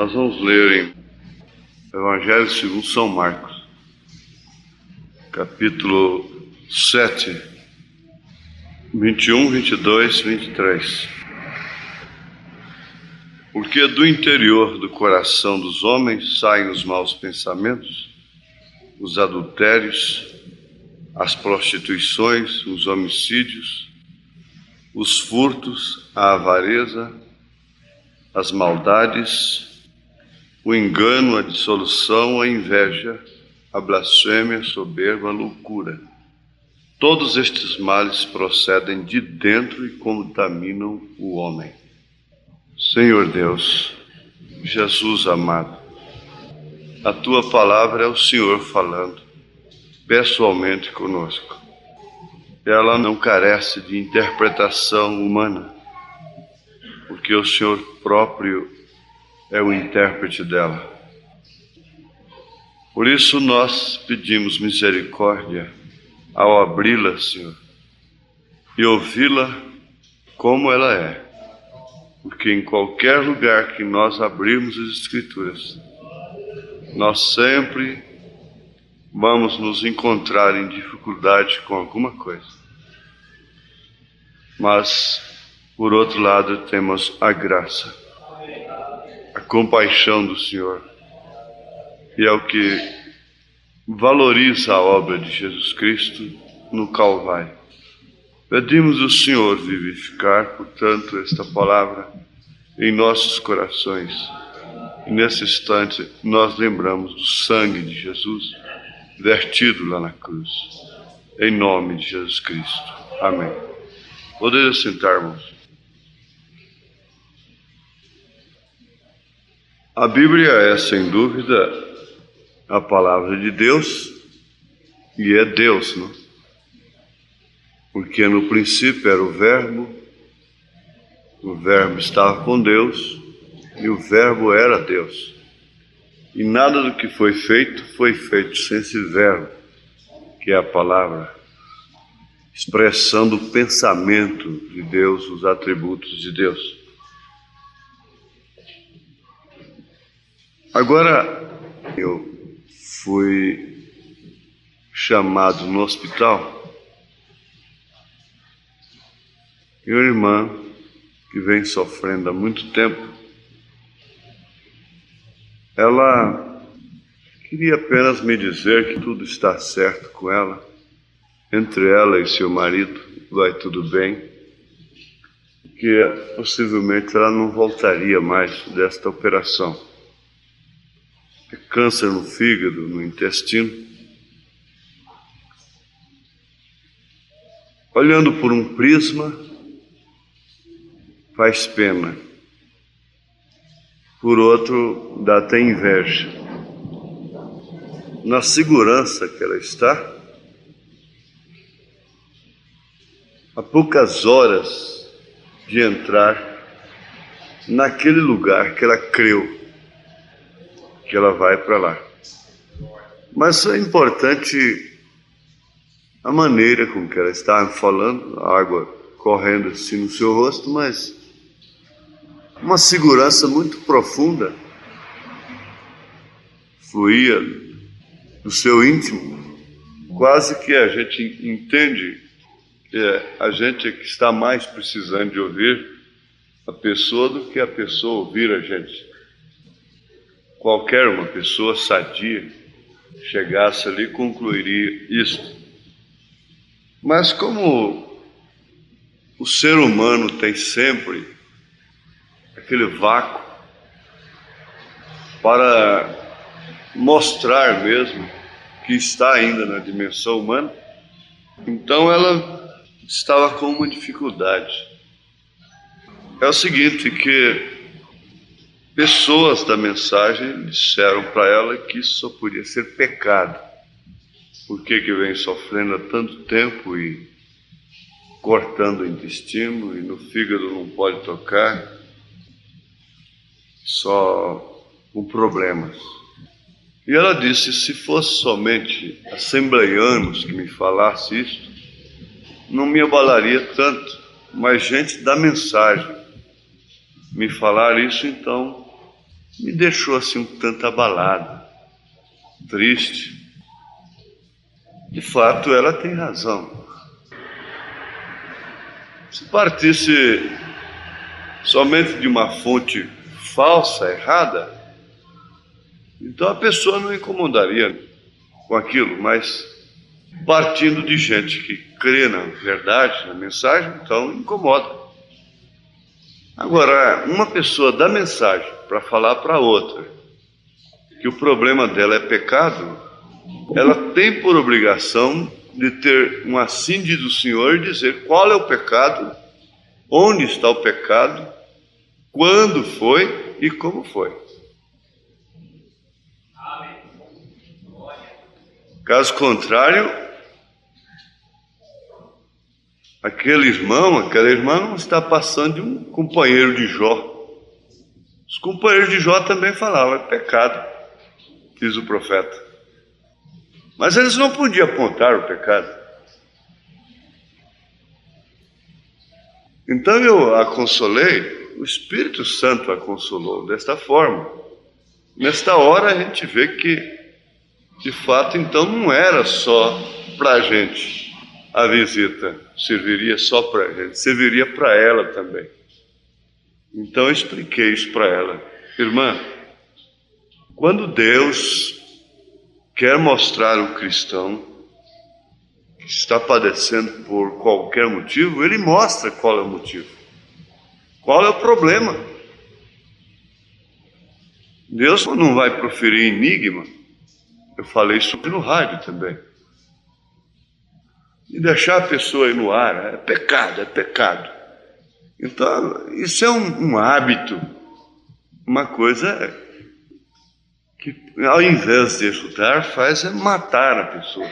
Nós vamos ler em Evangelho segundo São Marcos, capítulo 7, 21, 22, 23. Porque do interior do coração dos homens saem os maus pensamentos, os adultérios, as prostituições, os homicídios, os furtos, a avareza, as maldades, o engano, a dissolução, a inveja, a blasfêmia, a soberba, a loucura. Todos estes males procedem de dentro e contaminam o homem. Senhor Deus, Jesus amado, a Tua palavra é o Senhor falando pessoalmente conosco. Ela não carece de interpretação humana, porque o Senhor próprio é o intérprete dela. Por isso nós pedimos misericórdia ao abri-la, Senhor, e ouvi-la como ela é. Porque em qualquer lugar que nós abrirmos as Escrituras, nós sempre vamos nos encontrar em dificuldade com alguma coisa. Mas, por outro lado, temos a graça, a compaixão do Senhor, e é o que valoriza a obra de Jesus Cristo no Calvário. Pedimos ao Senhor vivificar, portanto, esta palavra em nossos corações. E nesse instante nós lembramos do sangue de Jesus vertido lá na cruz. Em nome de Jesus Cristo. Amém. Podeis assentar, irmãos. A Bíblia é, sem dúvida, a palavra de Deus, e é Deus, não? Porque no princípio era o Verbo estava com Deus, e o Verbo era Deus. E nada do que foi feito sem esse Verbo, que é a palavra, expressando o pensamento de Deus, os atributos de Deus. Agora, eu fui chamado no hospital, e uma irmã que vem sofrendo há muito tempo, ela queria apenas me dizer que tudo está certo com ela, entre ela e seu marido, vai tudo bem, que possivelmente ela não voltaria mais desta operação. É câncer no fígado, no intestino. Olhando por um prisma, faz pena. Por outro, dá até inveja. Na segurança que ela está, a poucas horas de entrar naquele lugar que ela creu que ela vai para lá. Mas é importante a maneira com que ela está falando, a água correndo assim no seu rosto, mas uma segurança muito profunda fluía do seu íntimo. Quase que a gente entende que a gente é que está mais precisando de ouvir a pessoa do que a pessoa ouvir a gente. Qualquer uma pessoa sadia chegasse ali concluiria isso. Mas como o ser humano tem sempre aquele vácuo para mostrar mesmo que está ainda na dimensão humana, então ela estava com uma dificuldade. É o seguinte, que pessoas da mensagem disseram para ela que isso só podia ser pecado. Por que vem sofrendo há tanto tempo e cortando o intestino e no fígado não pode tocar, só com problemas. E ela disse, se fosse somente assembleianos que me falasse isso, não me abalaria tanto, mas gente da mensagem me falar isso, então me deixou assim um tanto abalado, triste. De fato, ela tem razão. Se partisse somente de uma fonte falsa, errada, então a pessoa não incomodaria com aquilo, mas partindo de gente que crê na verdade, na mensagem, então incomoda. Agora, uma pessoa dá mensagem para falar para outra que o problema dela é pecado, ela tem por obrigação de ter um assinde do Senhor e dizer qual é o pecado, onde está o pecado, quando foi e como foi. Caso contrário, aquele irmão, aquela irmã não está passando de um companheiro de Jó. Os companheiros de Jó também falavam, é pecado, diz o profeta. Mas eles não podiam apontar o pecado. Então eu a consolei, o Espírito Santo a consolou desta forma. Nesta hora a gente vê que, de fato, então não era só para a gente a visita, serviria só para a gente, serviria para ela também. Então eu expliquei isso para ela. Irmã, quando Deus quer mostrar ao cristão que está padecendo por qualquer motivo, Ele mostra qual é o motivo, qual é o problema. Deus não vai proferir enigma. Eu falei isso no rádio também. E deixar a pessoa aí no ar, é pecado, é pecado. Então, isso é um hábito, uma coisa que, ao invés de ajudar, faz é matar a pessoa.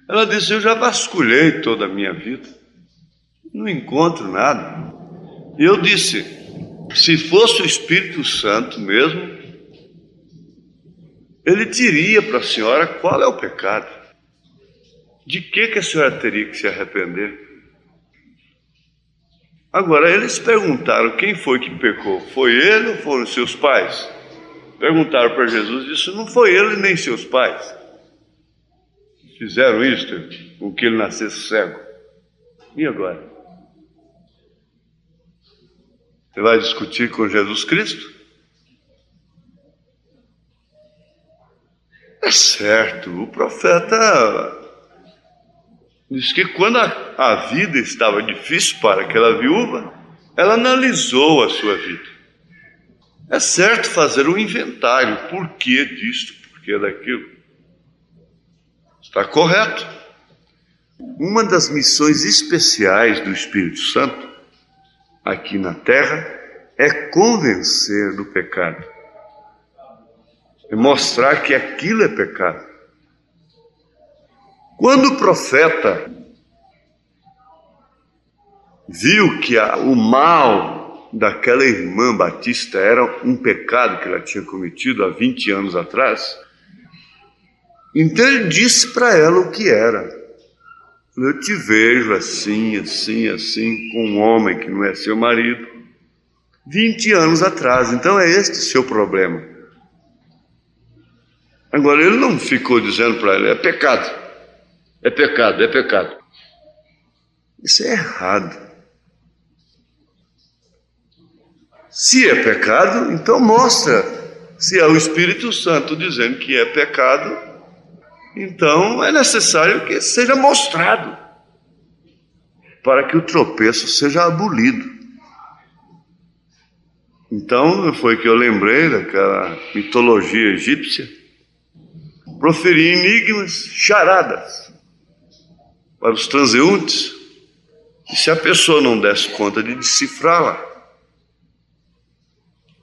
Ela disse, eu já vasculhei toda a minha vida, não encontro nada. E eu disse, se fosse o Espírito Santo mesmo, ele diria para a senhora qual é o pecado. De que a senhora teria que se arrepender? Agora, eles perguntaram quem foi que pecou. Foi ele ou foram seus pais? Perguntaram para Jesus, disse, não foi ele nem seus pais. Fizeram isto com que ele nascesse cego. E agora? Você vai discutir com Jesus Cristo? É certo, o profeta diz que quando a vida estava difícil para aquela viúva, ela analisou a sua vida. É certo fazer um inventário, por que disto, por que daquilo. Está correto. Uma das missões especiais do Espírito Santo, aqui na Terra, é convencer do pecado. É mostrar que aquilo é pecado. Quando o profeta viu que o mal daquela irmã Batista era um pecado que ela tinha cometido há 20 anos atrás, então ele disse para ela o que era. Eu te vejo assim, assim, assim, com um homem que não é seu marido, 20 anos atrás, então é este o seu problema. Agora, ele não ficou dizendo para ela, é pecado, é pecado, é pecado. Isso é errado. Se é pecado, então mostra. Se é o Espírito Santo dizendo que é pecado, então é necessário que seja mostrado, para que o tropeço seja abolido. Então foi que eu lembrei daquela mitologia egípcia, proferir enigmas, charadas, para os transeuntes, e se a pessoa não desse conta de decifrá-la,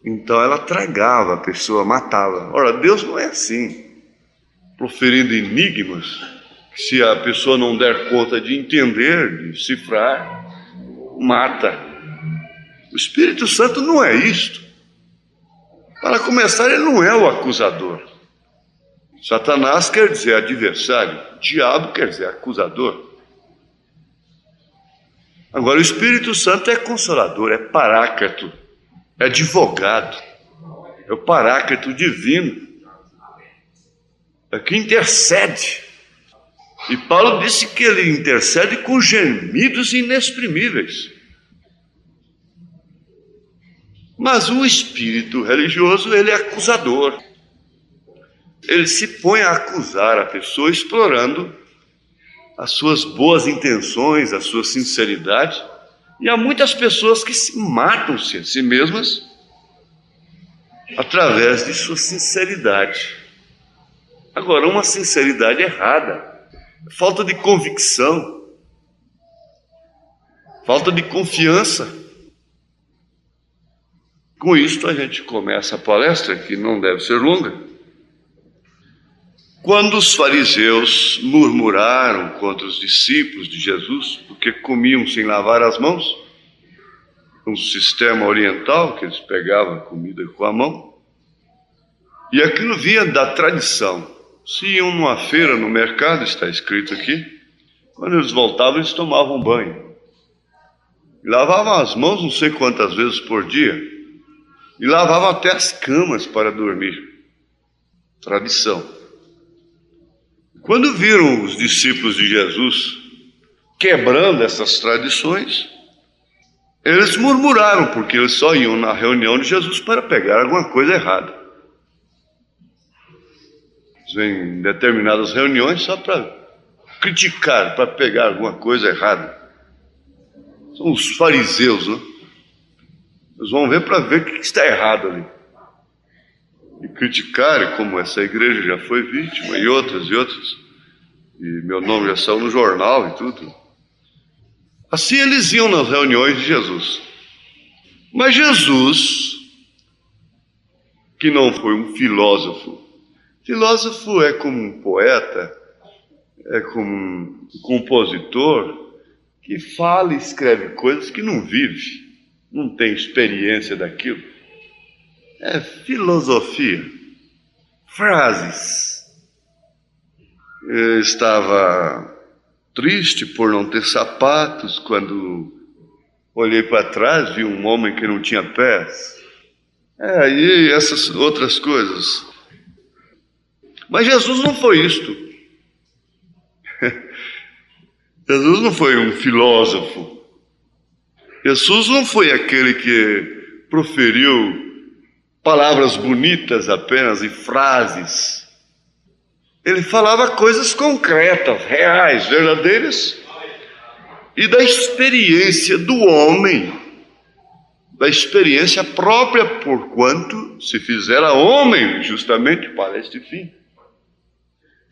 então ela tragava a pessoa, matava. Ora, Deus não é assim, proferindo enigmas, que se a pessoa não der conta de entender, de decifrar, mata. O Espírito Santo não é isto. Para começar, ele não é o acusador. Satanás quer dizer adversário, diabo quer dizer acusador. Agora, o Espírito Santo é consolador, é paráclito, é advogado. É o Paráclito divino, é que intercede. E Paulo disse que ele intercede com gemidos inexprimíveis. Mas o espírito religioso, ele é acusador. Ele se põe a acusar a pessoa explorando as suas boas intenções, a sua sinceridade. E há muitas pessoas que se matam-se a si mesmas através de sua sinceridade. Agora, uma sinceridade errada, falta de convicção, falta de confiança. Com isto a gente começa a palestra, que não deve ser longa. Quando os fariseus murmuraram contra os discípulos de Jesus, porque comiam sem lavar as mãos, um sistema oriental que eles pegavam a comida com a mão, e aquilo vinha da tradição. Se iam numa feira, no mercado, está escrito aqui, quando eles voltavam, eles tomavam banho. E lavavam as mãos não sei quantas vezes por dia. E lavavam até as camas para dormir. Tradição. Quando viram os discípulos de Jesus quebrando essas tradições, eles murmuraram, porque eles só iam na reunião de Jesus para pegar alguma coisa errada. Vem em determinadas reuniões só para criticar, para pegar alguma coisa errada. São os fariseus, né? Eles vão ver para ver o que está errado ali. E criticar, como essa igreja já foi vítima, e outras, e meu nome já saiu no jornal e tudo. Assim eles iam nas reuniões de Jesus. Mas Jesus, que não foi um filósofo, filósofo é como um poeta, é como um compositor que fala e escreve coisas que não vive, não tem experiência daquilo. É filosofia, frases. Eu estava triste por não ter sapatos quando olhei para trás, vi um homem que não tinha pés. E essas outras coisas. Mas Jesus não foi isto. Jesus não foi um filósofo. Jesus não foi aquele que proferiu palavras bonitas apenas e frases. Ele falava coisas concretas, reais, verdadeiras, e da experiência do homem, da experiência própria, porquanto se fizera homem justamente para este fim.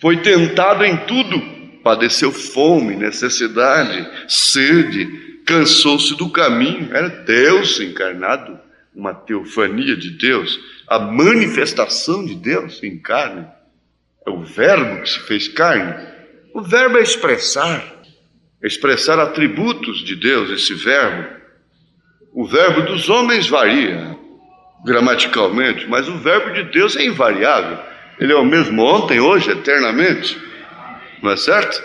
Foi tentado em tudo, padeceu fome, necessidade, sede, cansou-se do caminho, era Deus encarnado, uma teofania de Deus, a manifestação de Deus em carne. É o verbo que se fez carne. O verbo é expressar atributos de Deus, esse verbo. O verbo dos homens varia gramaticalmente, mas o verbo de Deus é invariável. Ele é o mesmo ontem, hoje, eternamente. Não é certo?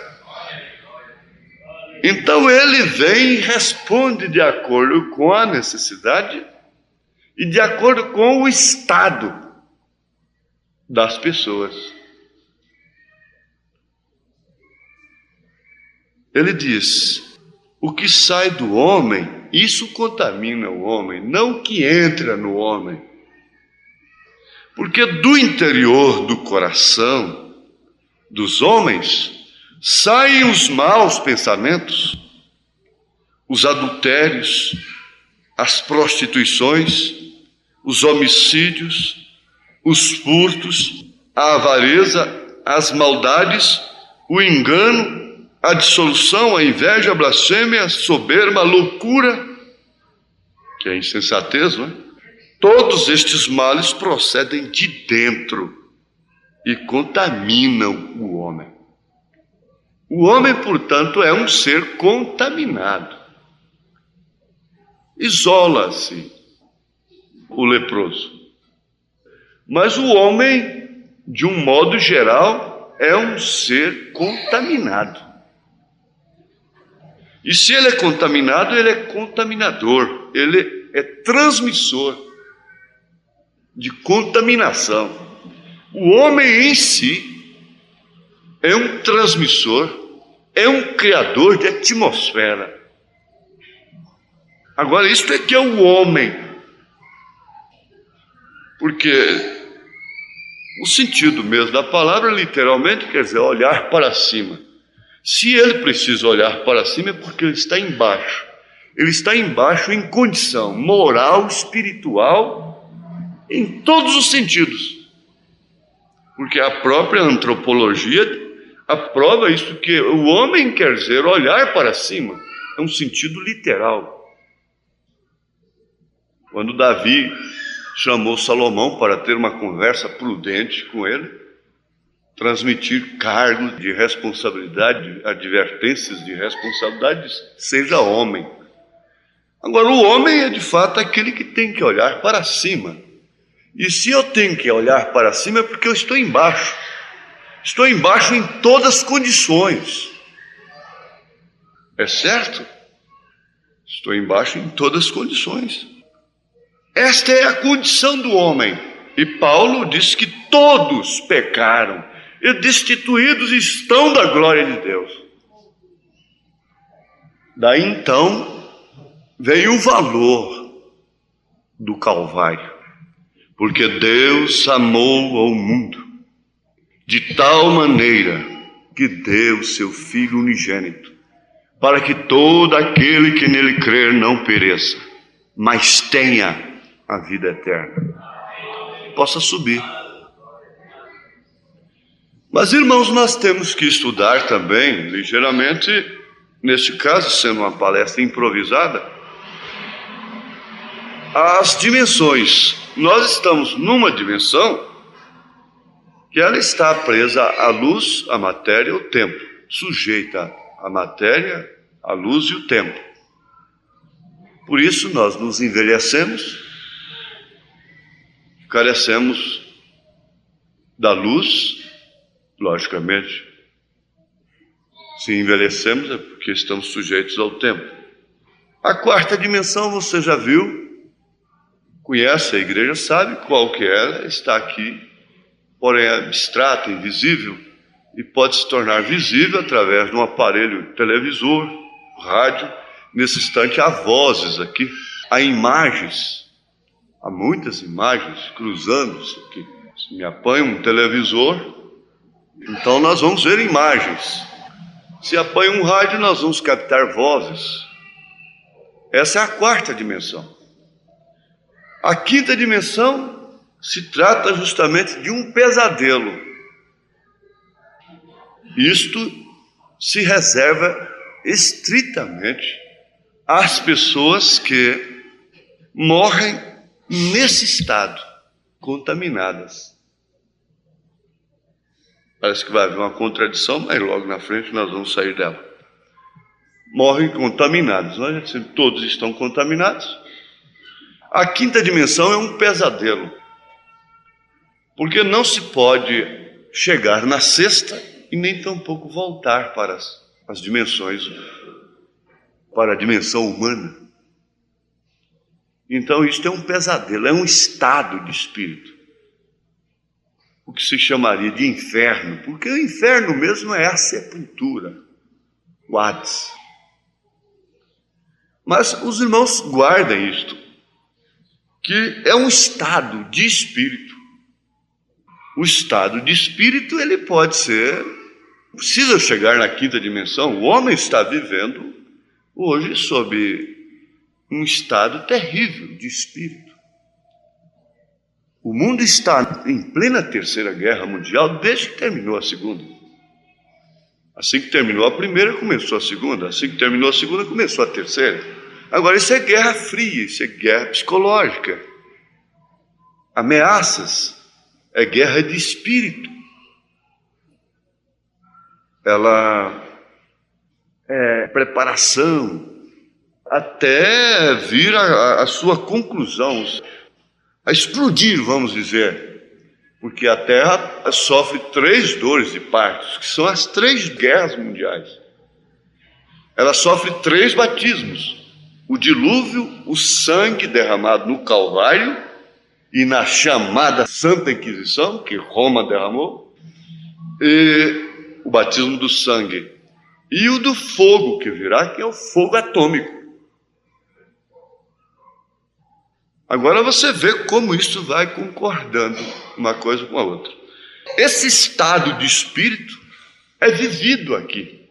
Então ele vem e responde de acordo com a necessidade e de acordo com o estado das pessoas. Ele diz: o que sai do homem, isso contamina o homem, não o que entra no homem. Porque do interior do coração dos homens saem os maus pensamentos, os adultérios, as prostituições, os homicídios, os furtos, a avareza, as maldades, o engano, a dissolução, a inveja, a blasfêmia, a soberba, a loucura, que é insensatez, não é? Todos estes males procedem de dentro e contaminam o homem. O homem, portanto, é um ser contaminado. Isola-se o leproso. Mas o homem, de um modo geral, é um ser contaminado. E se ele é contaminado, ele é contaminador, ele é transmissor. de contaminação. O homem em si é um transmissor, é um criador de atmosfera. Agora, isto é que é o homem, porque o sentido mesmo da palavra literalmente quer dizer olhar para cima. Se ele precisa olhar para cima é porque ele está embaixo. Ele está embaixo em condição moral, espiritual, em todos os sentidos. Porque a própria antropologia aprova isso, que o homem quer dizer olhar para cima. É um sentido literal. Quando Davi chamou Salomão para ter uma conversa prudente com ele, transmitir cargos de responsabilidade, advertências de responsabilidade, seja homem. Agora, o homem é de fato aquele que tem que olhar para cima. E se eu tenho que olhar para cima é porque eu estou embaixo. Estou embaixo em todas as condições. É certo? Estou embaixo em todas as condições. Esta é a condição do homem. E Paulo diz que todos pecaram e destituídos estão da glória de Deus. Daí então veio o valor do Calvário, porque Deus amou ao mundo de tal maneira que deu seu Filho unigênito, para que todo aquele que nele crer não pereça, mas tenha a vida eterna. Possa subir. Mas, irmãos, nós temos que estudar também, ligeiramente, neste caso, sendo uma palestra improvisada, as dimensões. Nós estamos numa dimensão que ela está presa à luz, à matéria e ao tempo, sujeita à matéria, à luz e o tempo. Por isso nós nos envelhecemos, carecemos da luz. Logicamente, se envelhecemos é porque estamos sujeitos ao tempo. A quarta dimensão você já viu, conhece, a igreja sabe qual que é, ela está aqui, porém é abstrata, invisível, e pode se tornar visível através de um aparelho televisor, rádio. Nesse instante há vozes aqui, há imagens, há muitas imagens cruzando-se aqui. Se me apanha um televisor, então nós vamos ver imagens. Se apanha um rádio, nós vamos captar vozes. Essa é a quarta dimensão. A quinta dimensão se trata justamente de um pesadelo. Isto se reserva estritamente às pessoas que morrem nesse estado, contaminadas. Parece que vai haver uma contradição, mas logo na frente nós vamos sair dela. Morrem contaminados. Nós já dissemos, todos estão contaminados. A quinta dimensão é um pesadelo, porque não se pode chegar na sexta e nem tampouco voltar para as dimensões, para a dimensão humana. Então isto é um pesadelo, é um estado de espírito, o que se chamaria de inferno, porque o inferno mesmo é a sepultura, o Hades. Mas os irmãos guardem isto, que é um estado de espírito. O estado de espírito, ele pode ser, não precisa chegar na quinta dimensão. O homem está vivendo hoje sob um estado terrível de espírito. O mundo está em plena terceira guerra mundial desde que terminou a segunda. Assim que terminou a primeira, começou a segunda. Assim que terminou a segunda, começou a terceira. Agora, isso é guerra fria, isso é guerra psicológica. Ameaças, é guerra de espírito. Ela é preparação até vir a sua conclusão, a explodir, vamos dizer, porque a Terra sofre 3 dores de partos, que são as 3 guerras mundiais. Ela sofre 3 batismos: o dilúvio, o sangue derramado no Calvário e na chamada Santa Inquisição, que Roma derramou, e o batismo do sangue, e o do fogo que virá, que é o fogo atômico. Agora você vê como isso vai concordando uma coisa com a outra. Esse estado de espírito é vivido aqui.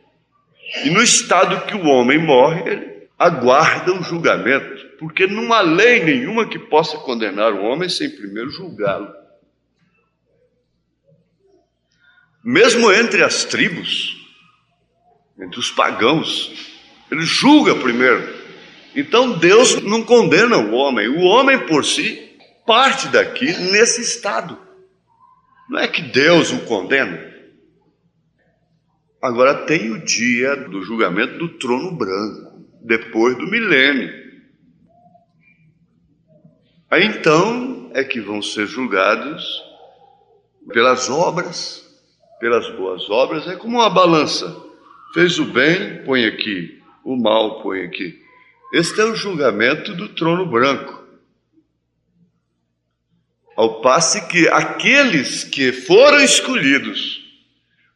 E no estado que o homem morre, ele aguarda o julgamento, porque não há lei nenhuma que possa condenar o homem sem primeiro julgá-lo. Mesmo entre as tribos, entre os pagãos, ele julga primeiro. Então Deus não condena o homem por si parte daqui nesse estado. Não é que Deus o condena. Agora tem o dia do julgamento do trono branco, depois do milênio. Aí então é que vão ser julgados pelas obras, pelas boas obras. É como uma balança. Fez o bem, põe aqui. O mal, põe aqui. Este é o julgamento do trono branco. Ao passo que aqueles que foram escolhidos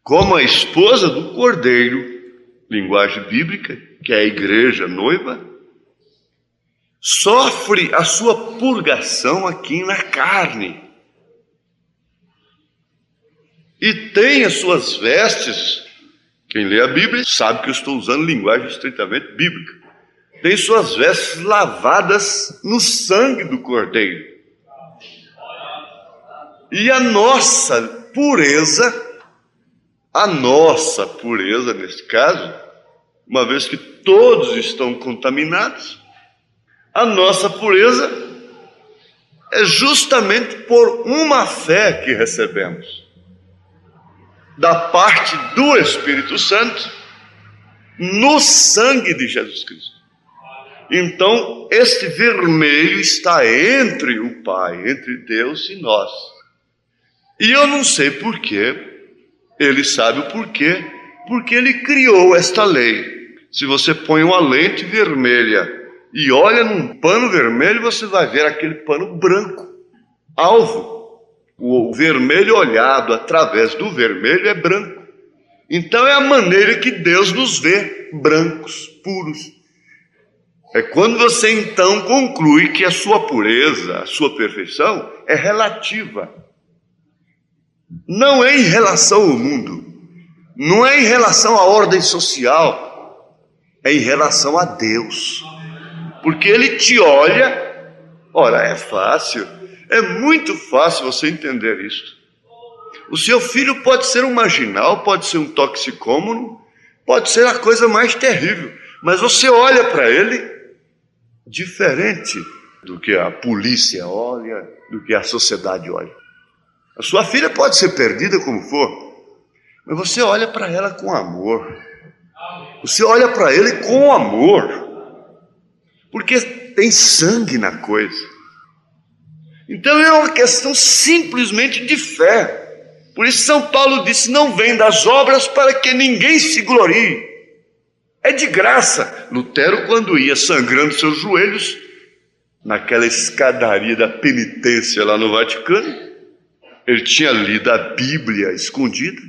como a esposa do Cordeiro, linguagem bíblica, que é a igreja noiva, sofre a sua purgação aqui na carne. E tem as suas vestes, quem lê a Bíblia sabe que eu estou usando linguagem estritamente bíblica, tem suas vestes lavadas no sangue do Cordeiro. E a nossa pureza nesse caso, uma vez que todos estão contaminados, a nossa pureza é justamente por uma fé que recebemos da parte do Espírito Santo no sangue de Jesus Cristo. Então, este vermelho está entre o Pai, entre Deus e nós. E eu não sei porquê, ele sabe o porquê, porque ele criou esta lei. Se você põe uma lente vermelha e olha num pano vermelho, você vai ver aquele pano branco, alvo. O vermelho olhado através do vermelho é branco. Então é a maneira que Deus nos vê, brancos, puros. É quando você então conclui que a sua pureza, a sua perfeição é relativa. Não é em relação ao mundo, não é em relação à ordem social, é em relação a Deus. Porque Ele te olha, ora, é fácil, é muito fácil você entender isso. O seu filho pode ser um marginal, pode ser um toxicômano, pode ser a coisa mais terrível, mas você olha para ele diferente do que a polícia olha, do que a sociedade olha. A sua filha pode ser perdida como for, mas você olha para ela com amor. Você olha para ele com amor, porque tem sangue na coisa. Então é uma questão simplesmente de fé. Por isso São Paulo disse, não vem das obras para que ninguém se glorie. É de graça. Lutero, quando ia sangrando seus joelhos, naquela escadaria da penitência lá no Vaticano, ele tinha lido a Bíblia escondida.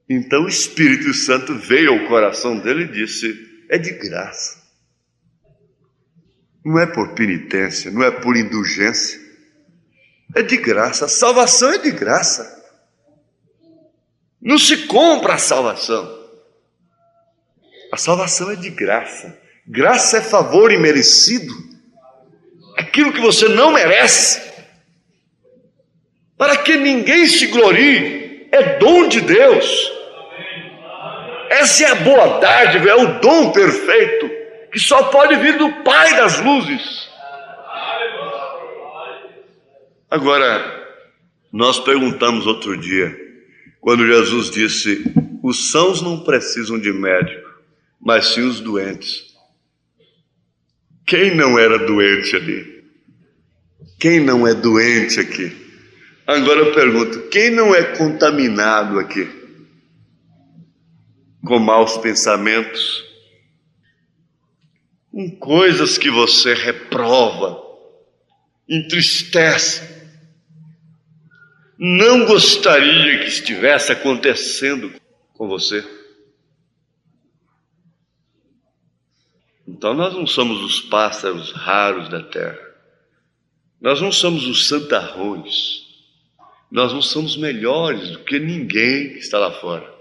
Então o Espírito Santo veio ao coração dele e disse, é de graça. Não é por penitência, não é por indulgência. É de graça, a salvação é de graça. Não se compra a salvação. A salvação é de graça. Graça é favor imerecido. Aquilo que você não merece. Para que ninguém se glorie, é dom de Deus. Essa é a boa dádiva, é o dom perfeito, que só pode vir do Pai das luzes. Agora, nós perguntamos outro dia, quando Jesus disse, os sãos não precisam de médico, mas sim os doentes. Quem não era doente ali? Quem não é doente aqui? Agora eu pergunto, quem não é contaminado aqui? Com maus pensamentos? Com coisas que você reprova? entristece. Não gostaria que estivesse acontecendo com você. Então nós não somos os pássaros raros da terra. Nós não somos os santarrões. Nós não somos melhores do que ninguém que está lá fora.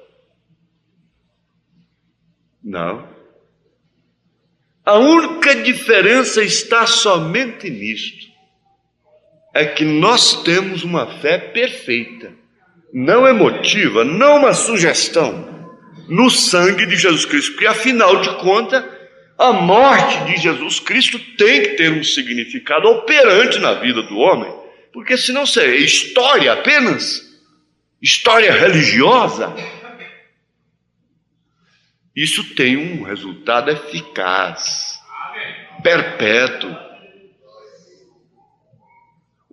Não. A única diferença está somente nisto. É que nós temos uma fé perfeita, não emotiva, não uma sugestão, no sangue de Jesus Cristo, porque afinal de contas, a morte de Jesus Cristo tem que ter um significado operante na vida do homem, porque senão seria história apenas, história religiosa. Isso tem um resultado eficaz, perpétuo.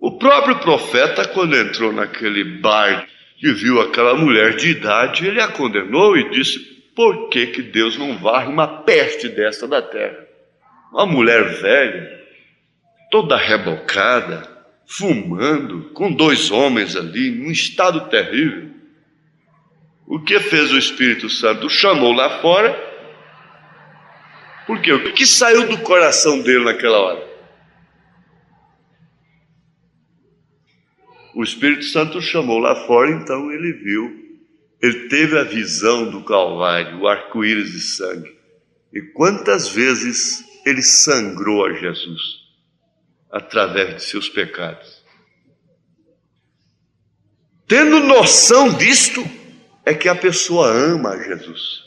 O próprio profeta, quando entrou naquele bar e viu aquela mulher de idade, ele a condenou e disse: por que que Deus não varre uma peste dessa da terra? Uma mulher velha, toda rebocada, fumando, com 2 homens ali, num estado terrível. O que fez o Espírito Santo? Chamou lá fora. Por quê? O que saiu do coração dele naquela hora? O Espírito Santo chamou lá fora, então ele viu, ele teve a visão do Calvário, o arco-íris de sangue. E quantas vezes ele sangrou a Jesus através de seus pecados. Tendo noção disto, é que a pessoa ama a Jesus.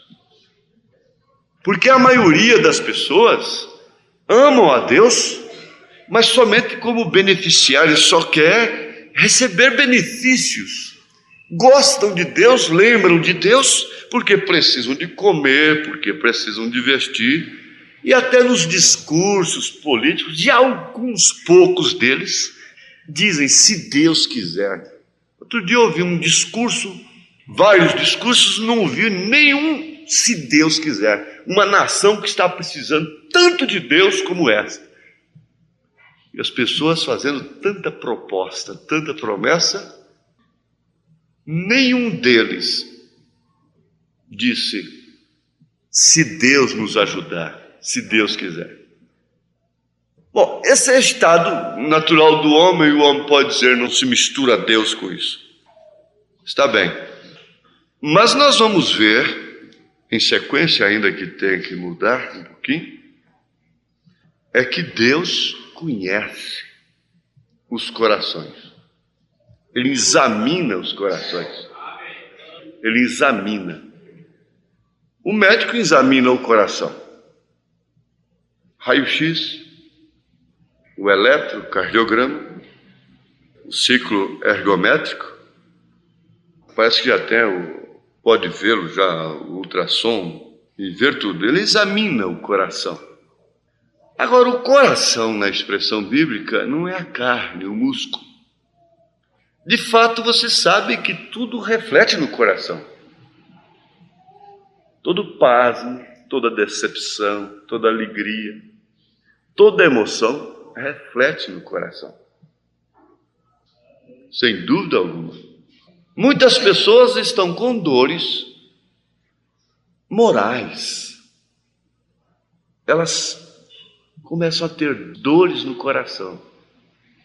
Porque a maioria das pessoas amam a Deus, mas somente como beneficiários, só quer receber benefícios. Gostam de Deus, lembram de Deus, porque precisam de comer, porque precisam de vestir, e até nos discursos políticos, de alguns poucos deles, dizem, se Deus quiser. Outro dia eu ouvi um discurso, vários discursos, não ouvi nenhum, se Deus quiser. Uma nação que está precisando tanto de Deus como essa. E as pessoas fazendo tanta proposta, tanta promessa, nenhum deles disse, se Deus nos ajudar, se Deus quiser. Bom, esse é o estado natural do homem, e o homem pode dizer, não se mistura Deus com isso. Está bem. Mas nós vamos ver, em sequência, ainda que tenha que mudar um pouquinho, é que Deus conhece os corações. Ele examina os corações. Ele examina. O médico examina o coração. Raio-X, o eletrocardiograma, o ciclo ergométrico. Parece que já tem pode vê-lo já, o ultrassom, e ver tudo. Ele examina o coração. Agora, o coração, na expressão bíblica, não é a carne, o músculo. De fato, você sabe que tudo reflete no coração. Todo pasmo, toda decepção, toda alegria, toda emoção reflete no coração. Sem dúvida alguma. Muitas pessoas estão com dores morais. Elas começam a ter dores no coração.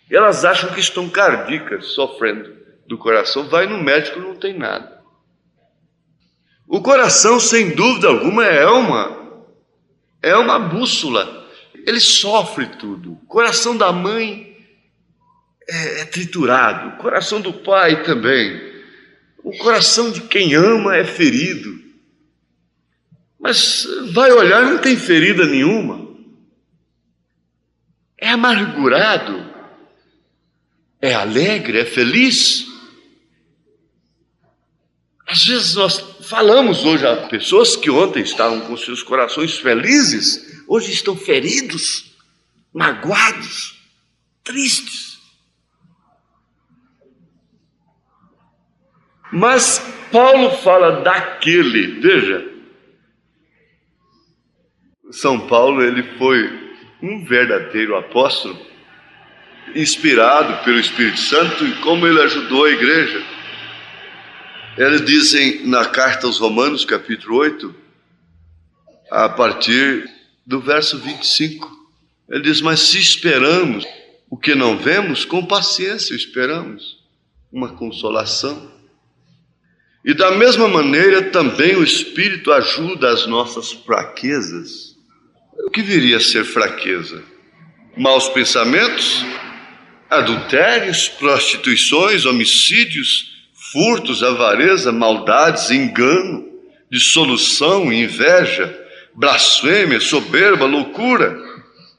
Elas acham que estão cardíacas, sofrendo do coração. Vai no médico, não tem nada. O coração, sem dúvida alguma, é uma bússola. Ele sofre tudo. O coração da mãe é triturado. O coração do pai também. O coração de quem ama é ferido. Mas vai olhar, não tem ferida nenhuma. É amargurado. É alegre, é feliz. Às vezes nós falamos hoje a pessoas que ontem estavam com seus corações felizes, hoje estão feridos, magoados, tristes. Mas Paulo fala daquele, veja, São Paulo, ele foi um verdadeiro apóstolo. inspirado pelo Espírito Santo e como ele ajudou a igreja. Eles dizem na carta aos Romanos, capítulo 8, a partir do verso 25, ele diz: mas se esperamos o que não vemos, com paciência esperamos uma consolação. E da mesma maneira também o Espírito ajuda as nossas fraquezas. O que viria a ser fraqueza? Maus pensamentos, adultérios, prostituições, homicídios, furtos, avareza, maldades, engano, dissolução, inveja, blasfêmia, soberba, loucura.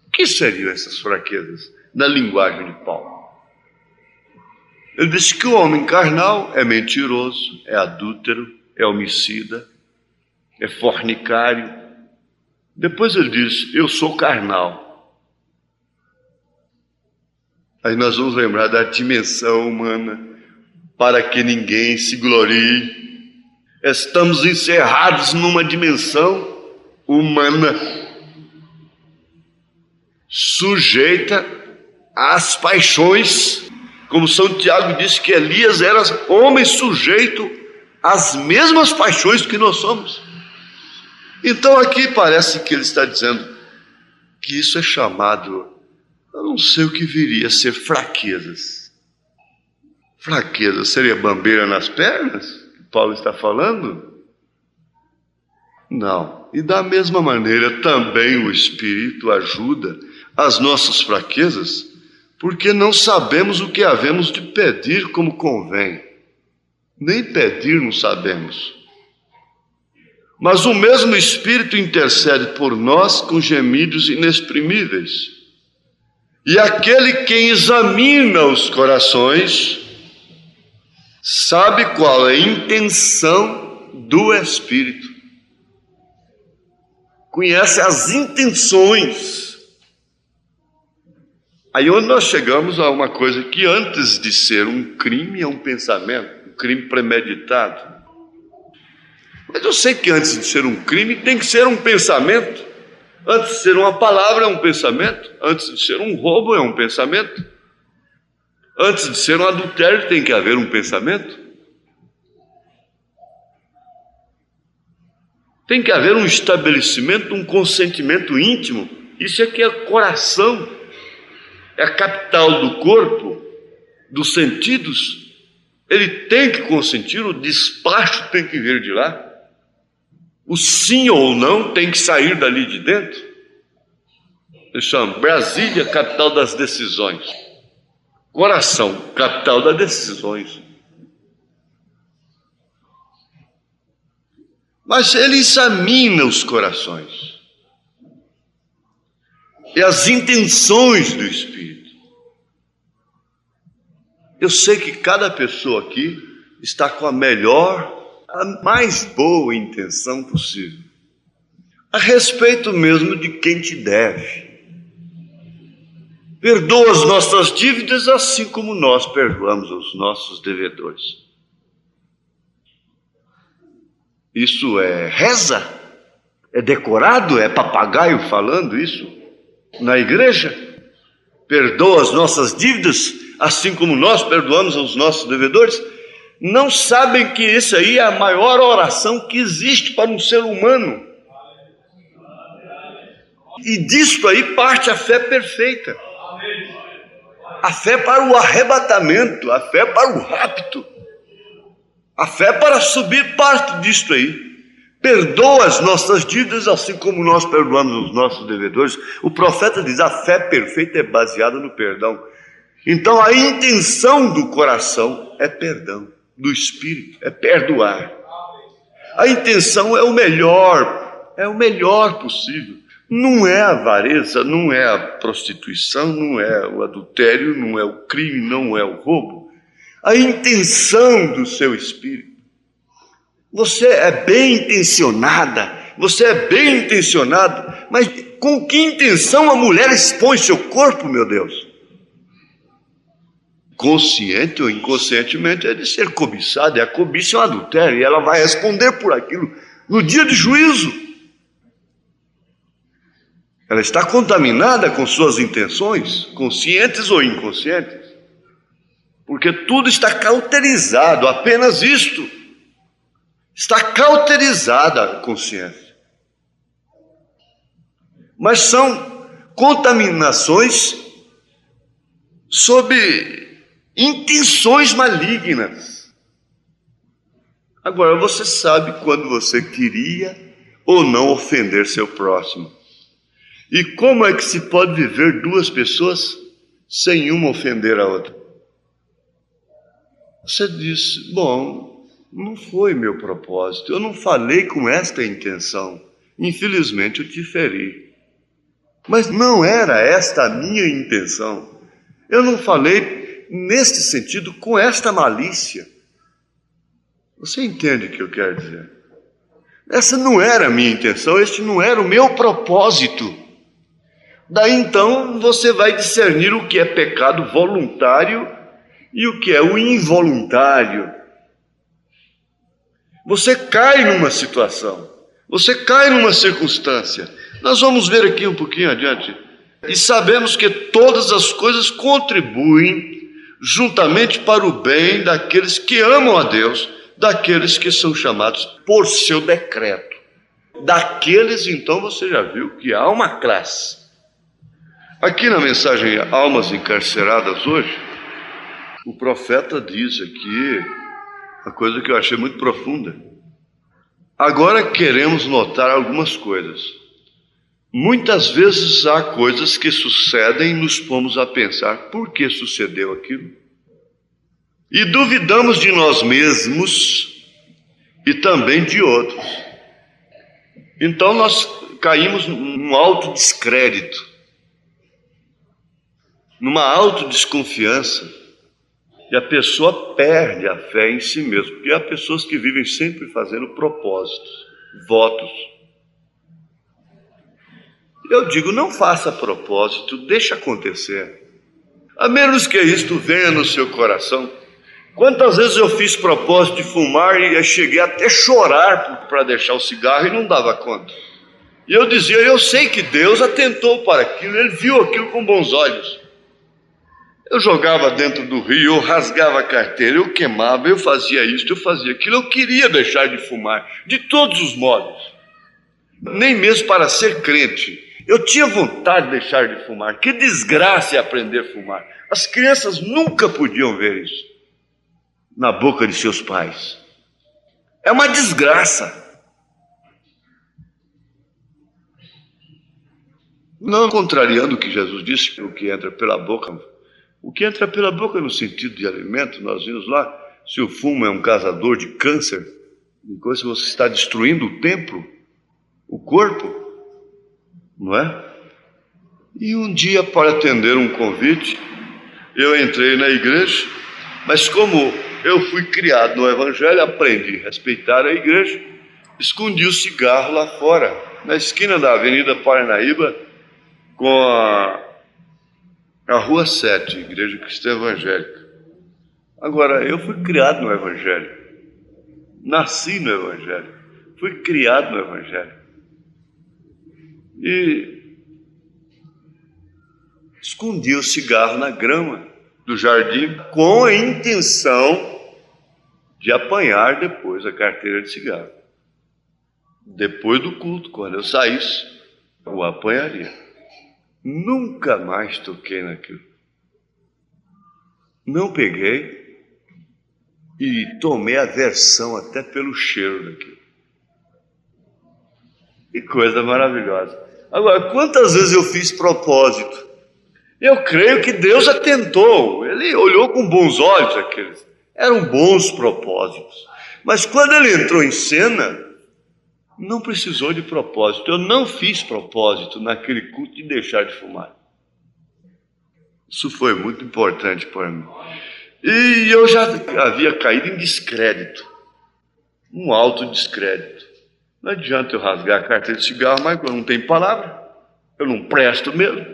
O que seriam essas fraquezas na linguagem de Paulo? Ele diz que o homem carnal é mentiroso, é adúltero, é homicida, é fornicário. Depois ele diz: eu sou carnal. Aí nós vamos lembrar da dimensão humana, para que ninguém se glorie. Estamos encerrados numa dimensão humana, sujeita às paixões, como São Tiago disse que Elias era homem sujeito às mesmas paixões que nós somos. Então aqui parece que ele está dizendo que isso é chamado, eu não sei o que viria a ser fraquezas. Fraqueza seria bambeira nas pernas, que Paulo está falando? Não. E da mesma maneira também o Espírito ajuda as nossas fraquezas, porque não sabemos o que havemos de pedir como convém. Nem pedir não sabemos. Mas o mesmo Espírito intercede por nós com gemidos inexprimíveis. E aquele que examina os corações sabe qual é a intenção do Espírito. Conhece as intenções. Aí onde nós chegamos a uma coisa que antes de ser um crime é um pensamento, um crime premeditado. Mas eu sei que antes de ser um crime tem que ser um pensamento. Antes de ser uma palavra é um pensamento. Antes de ser um roubo é um pensamento. Antes de ser um adultério tem que haver um pensamento. Tem que haver um estabelecimento, um consentimento íntimo. Isso é que é coração. É a capital do corpo, dos sentidos. Ele tem que consentir, o despacho tem que vir de lá. O sim ou não tem que sair dali de dentro. Ele chama Brasília, capital das decisões. Coração, capital das decisões. Mas ele examina os corações e as intenções do Espírito. Eu sei que cada pessoa aqui está com a mais boa intenção possível, a respeito mesmo de quem te deve. Perdoa as nossas dívidas assim como nós perdoamos os nossos devedores. Isso é reza? É decorado? É papagaio falando isso na igreja? Perdoa as nossas dívidas assim como nós perdoamos os nossos devedores? Não sabem que isso aí é a maior oração que existe para um ser humano. E disso aí parte a fé perfeita. A fé para o arrebatamento, a fé para o rapto, a fé para subir parte disso aí. Perdoa as nossas dívidas assim como nós perdoamos os nossos devedores. O profeta diz: a fé perfeita é baseada no perdão. Então a intenção do coração é perdão, do Espírito é perdoar. A intenção é o melhor possível. Não é a avareza, não é a prostituição, não é o adultério, não é o crime, não é o roubo. A intenção do seu espírito. Você é bem intencionada, você é bem intencionado, mas com que intenção a mulher expõe seu corpo, meu Deus? Consciente ou inconscientemente é de ser cobiçada, e a cobiça é um adultério, e ela vai responder por aquilo no dia de juízo. Ela está contaminada com suas intenções, conscientes ou inconscientes. Porque tudo está cauterizado, apenas isto. Está cauterizada a consciência. Mas são contaminações sob intenções malignas. Agora, você sabe quando você queria ou não ofender seu próximo. E como é que se pode viver duas pessoas sem uma ofender a outra? Você diz, bom, não foi meu propósito, eu não falei com esta intenção, infelizmente eu te feri. Mas não era esta a minha intenção, eu não falei neste sentido com esta malícia. Você entende o que eu quero dizer? Essa não era a minha intenção, este não era o meu propósito. Daí então você vai discernir o que é pecado voluntário e o que é o involuntário. Você cai numa situação, você cai numa circunstância. Nós vamos ver aqui um pouquinho adiante. E sabemos que todas as coisas contribuem juntamente para o bem daqueles que amam a Deus, daqueles que são chamados por seu decreto. Daqueles, então, você já viu que há uma classe. Aqui na mensagem Almas Encarceradas hoje, o profeta diz aqui uma coisa que eu achei muito profunda. Agora queremos notar algumas coisas. Muitas vezes há coisas que sucedem e nos pomos a pensar por que sucedeu aquilo. E duvidamos de nós mesmos e também de outros. Então nós caímos num autodescrédito, numa autodesconfiança, e a pessoa perde a fé em si mesma, porque há pessoas que vivem sempre fazendo propósitos, votos. Eu digo, não faça propósito, deixa acontecer. A menos que isto venha no seu coração. Quantas vezes eu fiz propósito de fumar e eu cheguei até a chorar para deixar o cigarro e não dava conta. E eu dizia, eu sei que Deus atentou para aquilo, Ele viu aquilo com bons olhos. Eu jogava dentro do rio, eu rasgava a carteira, eu queimava, eu fazia isso, eu fazia aquilo. Eu queria deixar de fumar, de todos os modos. Nem mesmo para ser crente. Eu tinha vontade de deixar de fumar. Que desgraça é aprender a fumar. As crianças nunca podiam ver isso na boca de seus pais. É uma desgraça. Não contrariando o que Jesus disse, o que entra pela boca. O que entra pela boca no sentido de alimento, nós vimos lá, se o fumo é um causador de câncer, enquanto você está destruindo o templo, o corpo, não é? E um dia, para atender um convite, eu entrei na igreja, mas como eu fui criado no Evangelho, aprendi a respeitar a igreja, escondi o cigarro lá fora, na esquina da Avenida Paranaíba, com a Rua 7, Igreja Cristã Evangélica. Agora, eu fui criado no Evangelho, nasci no Evangelho, fui criado no Evangelho. E escondi o cigarro na grama do jardim com a intenção de apanhar depois a carteira de cigarro. Depois do culto, quando eu saísse, eu apanharia. Nunca mais toquei naquilo. Não peguei e tomei aversão até pelo cheiro daquilo. Que coisa maravilhosa. Agora, quantas vezes eu fiz propósito? Eu creio que Deus atentou. Ele olhou com bons olhos aqueles. Eram bons propósitos. Mas quando ele entrou em cena, não precisou de propósito. Eu não fiz propósito naquele culto de deixar de fumar. Isso foi muito importante para mim. E eu já havia caído em descrédito. Um autodescrédito. Não adianta eu rasgar a carteira de cigarro, mas eu não tenho palavra. Eu não presto mesmo.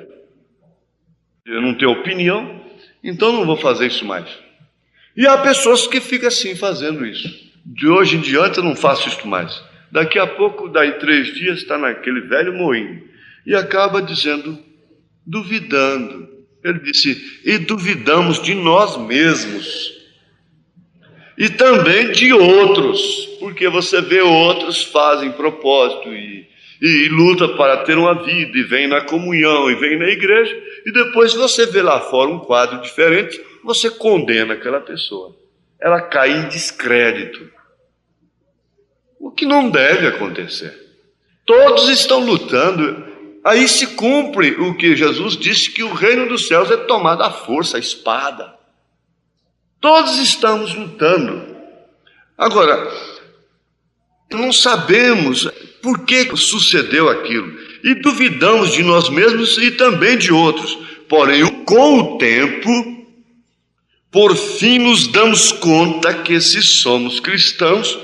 Eu não tenho opinião. Então não vou fazer isso mais. E há pessoas que ficam assim fazendo isso. De hoje em diante eu não faço isso mais. Daqui a pouco, daí 3 dias, está naquele velho moinho. E acaba dizendo, duvidando. Ele disse, e duvidamos de nós mesmos. E também de outros, porque você vê outros fazem propósito e luta para ter uma vida, e vem na comunhão, e vem na igreja, e depois você vê lá fora um quadro diferente, você condena aquela pessoa. Ela cai em descrédito. O que não deve acontecer. Todos estão lutando. Aí se cumpre o que Jesus disse, que o reino dos céus é tomado à força, à espada. Todos estamos lutando. Agora, não sabemos por que sucedeu aquilo. E duvidamos de nós mesmos e também de outros. Porém, com o tempo, por fim nos damos conta que se somos cristãos,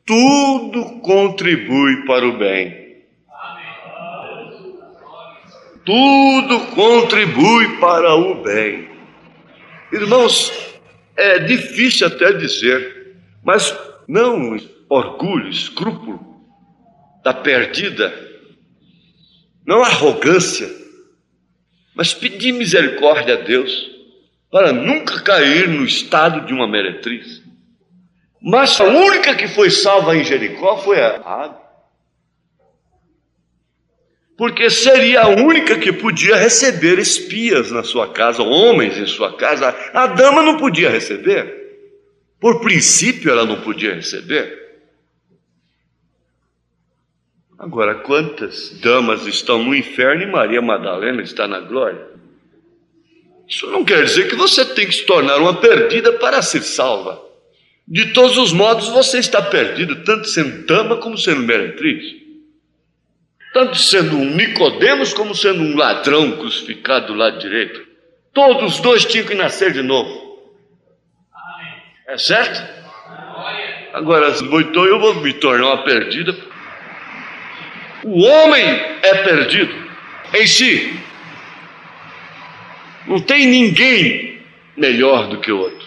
tudo contribui para o bem. Tudo contribui para o bem. Irmãos, é difícil até dizer, mas não orgulho, escrúpulo da perdida, não arrogância, mas pedir misericórdia a Deus para nunca cair no estado de uma meretriz. Mas a única que foi salva em Jericó foi a Raabe, porque seria a única que podia receber espias na sua casa, homens em sua casa. A dama não podia receber, por princípio ela não podia receber. Agora, quantas damas estão no inferno e Maria Madalena está na glória? Isso não quer dizer que você tem que se tornar uma perdida para ser salva. De todos os modos você está perdido, tanto sendo dama como sendo meretriz. Tanto sendo um Nicodemos como sendo um ladrão crucificado do lado direito. Todos os dois tinham que nascer de novo. É certo? Agora, então eu vou me tornar uma perdida. O homem é perdido em si. Não tem ninguém melhor do que o outro.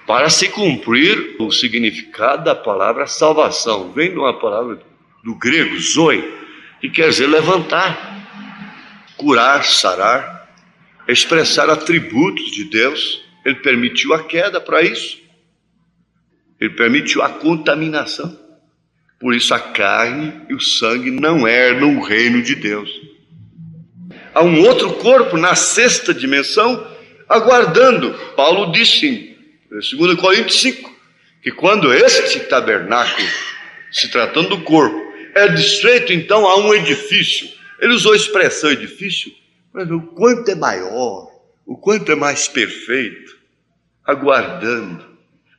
Para se cumprir o significado da palavra salvação, vem de uma palavra do grego, zoe, que quer dizer levantar, curar, sarar, expressar atributos de Deus. Ele permitiu a queda para isso. Ele permitiu a contaminação. Por isso a carne e o sangue não herdam o reino de Deus. Há um outro corpo na sexta dimensão aguardando. Paulo disse em 2 Coríntios 5, que quando este tabernáculo, se tratando do corpo, é desfeito, então há um edifício. Ele usou a expressão edifício, mas o quanto é maior, o quanto é mais perfeito, aguardando,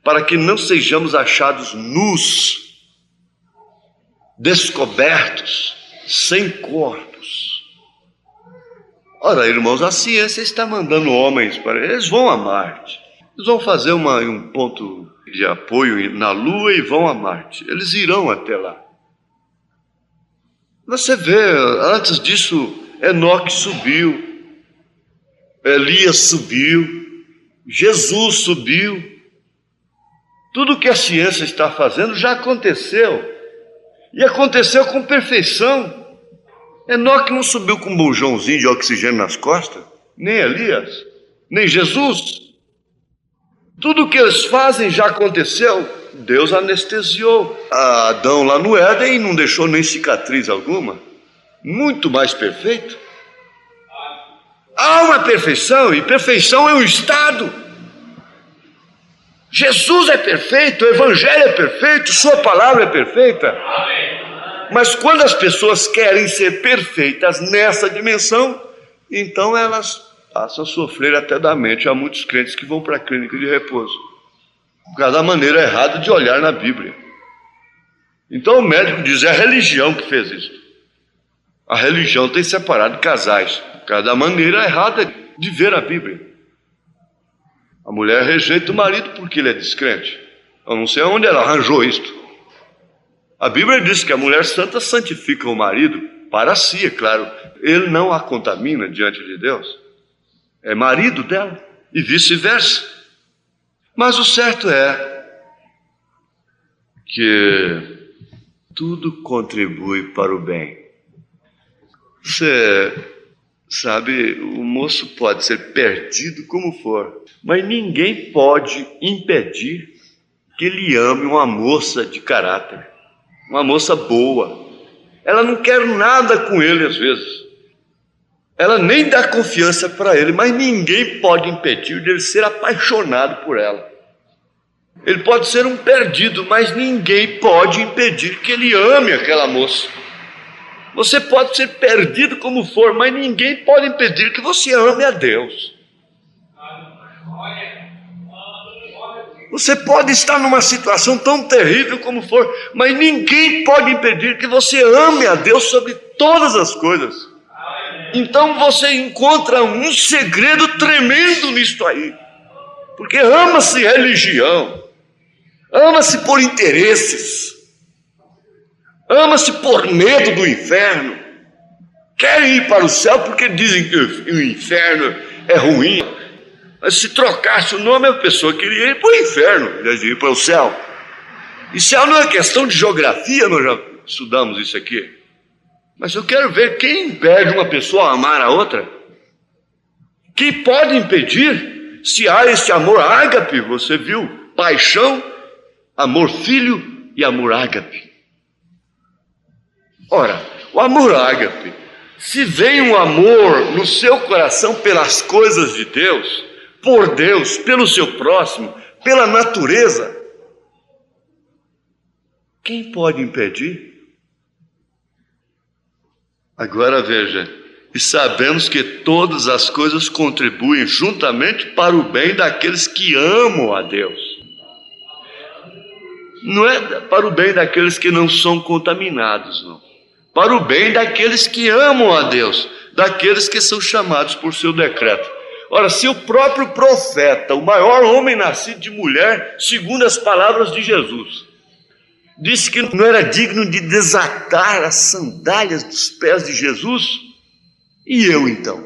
para que não sejamos achados nus, descobertos, sem corpos. Ora, irmãos, a ciência está mandando homens para... Eles vão a Marte. Eles vão fazer um ponto de apoio na Lua e vão a Marte. Eles irão até lá. Você vê, antes disso, Enoque subiu, Elias subiu, Jesus subiu. Tudo que a ciência está fazendo já aconteceu. E aconteceu com perfeição. Enoque não subiu com um bujãozinho de oxigênio nas costas, nem Elias, nem Jesus. Tudo que eles fazem já aconteceu. Deus anestesiou Adão lá no Éden e não deixou nem cicatriz alguma. Muito mais perfeito. Há uma perfeição, e perfeição é um estado. Jesus é perfeito, o Evangelho é perfeito, sua palavra é perfeita. Mas quando as pessoas querem ser perfeitas nessa dimensão, então elas passam a sofrer até da mente. Há muitos crentes que vão para a clínica de repouso por causa da maneira errada de olhar na Bíblia. Então o médico diz, é a religião que fez isso. A religião tem separado casais por causa da maneira errada de ver a Bíblia. A mulher rejeita o marido porque ele é descrente. Eu não sei onde ela arranjou isto. A Bíblia diz que a mulher santa santifica o marido para si, é claro. Ele não a contamina diante de Deus. É marido dela e vice-versa. Mas o certo é que tudo contribui para o bem. Você sabe, o moço pode ser perdido como for, mas ninguém pode impedir que ele ame uma moça de caráter, uma moça boa. Ela não quer nada com ele às vezes, ela nem dá confiança para ele, mas ninguém pode impedir de ele ser apaixonado por ela. Ele pode ser um perdido, mas ninguém pode impedir que ele ame aquela moça. Você pode ser perdido como for, mas ninguém pode impedir que você ame a Deus. Você pode estar numa situação tão terrível como for, mas ninguém pode impedir que você ame a Deus sobre todas as coisas. Então você encontra um segredo tremendo nisto aí, porque ama-se religião, ama-se por interesses, ama-se por medo do inferno, querem ir para o céu porque dizem que o inferno é ruim. Mas se trocasse o nome, a pessoa queria ir para o inferno, em vez de ir para o céu. E céu não é questão de geografia, nós já estudamos isso aqui. Mas eu quero ver quem impede uma pessoa a amar a outra. Quem pode impedir se há este amor ágape, você viu? Paixão, amor filho e amor ágape. Ora, o amor ágape, se vem um amor no seu coração pelas coisas de Deus, por Deus, pelo seu próximo, pela natureza, quem pode impedir? Agora veja, e sabemos que todas as coisas contribuem juntamente para o bem daqueles que amam a Deus. Não é para o bem daqueles que não são contaminados, não. Para o bem daqueles que amam a Deus, daqueles que são chamados por seu decreto. Ora, se o próprio profeta, o maior homem nascido de mulher, segundo as palavras de Jesus, disse que não era digno de desatar as sandálias dos pés de Jesus, e eu então?